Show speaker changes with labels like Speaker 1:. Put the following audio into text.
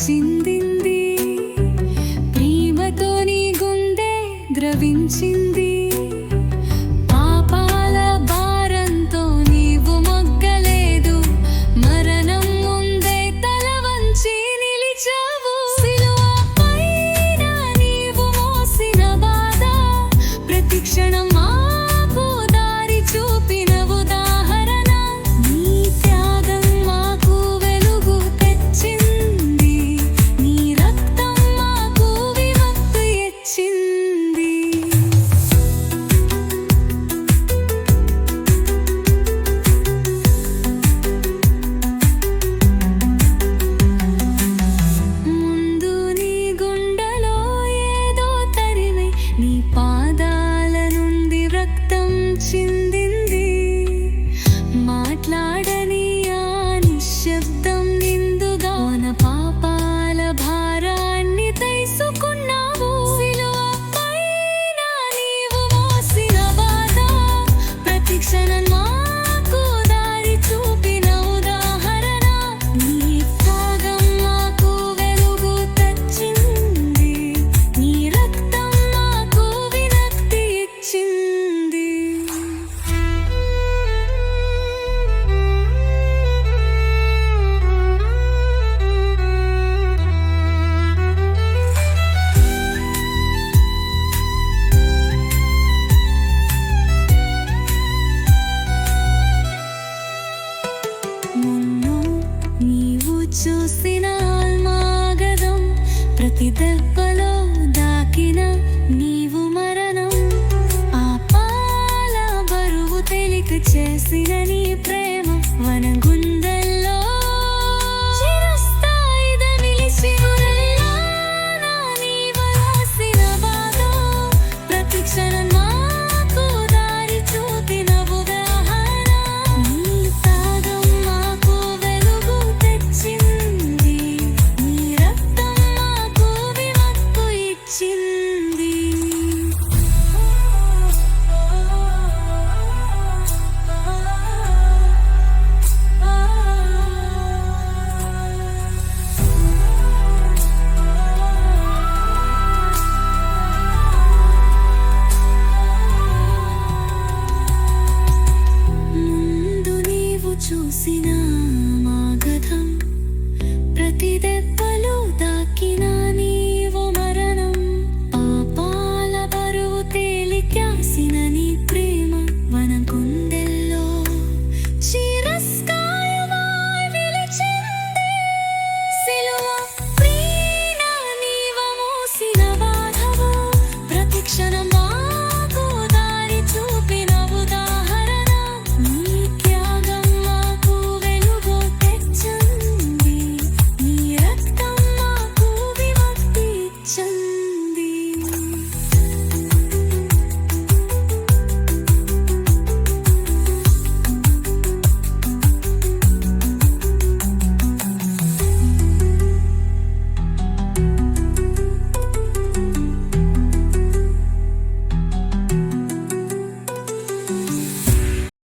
Speaker 1: చిందింది, ప్రేమతో నీ గుండె ద్రవించింది. పాపాల భారంతో నీవు మొగ్గలేదు, మరణం ముందే తల వంచి నిలిచావు. సిలువపైన నీవు మోసిన బాధ, ప్రతి క్షణం మాకు దారి చూపిన ఉదాహరణ. నీ త్యాగం మాకు వెలుగు తెచ్చింది, నీ రక్తం మాకు విముక్తి ఇచ్చింది. ముందు నీ గుండెలో ఏదో తరిమి, నీ పాదాల నుండి రక్తం చిందింది. మాట్లాడని ఆ నిశ్శబ్దం నిందుగా మన పాపాల భారాన్ని తీసుకున్నావు. సిలువపైన నీవు మోసిన బాధ, ప్రతి క్షణం మాకు దారి చూపిన ఉదాహరణ. నీ త్యాగం మాకు వెలుగు తెచ్చింది, నీ రక్తం మాకు విముక్తి ఇచ్చింది. నిన్ను నీవు చూసిన ఆల్మాగదం, ప్రతి దెబ్బలో దాకిన నీవు మరణం. ఆ పాల బరువు తేలిక చేసిన నీ ప్రేమ మన గుండెల్లో చిరస్థాయిగా నిలిచి ఉన్నది. నీవు రాసిన బాధ, ప్రతి క్షణం మాకు దారి చూపిన ఉదాహరణ. నీ త్యాగం మాకు వెలుగు తెచ్చింది, నీ రక్తం మాకు విముక్తి ఇచ్చింది. ముందు నీవు చూసిన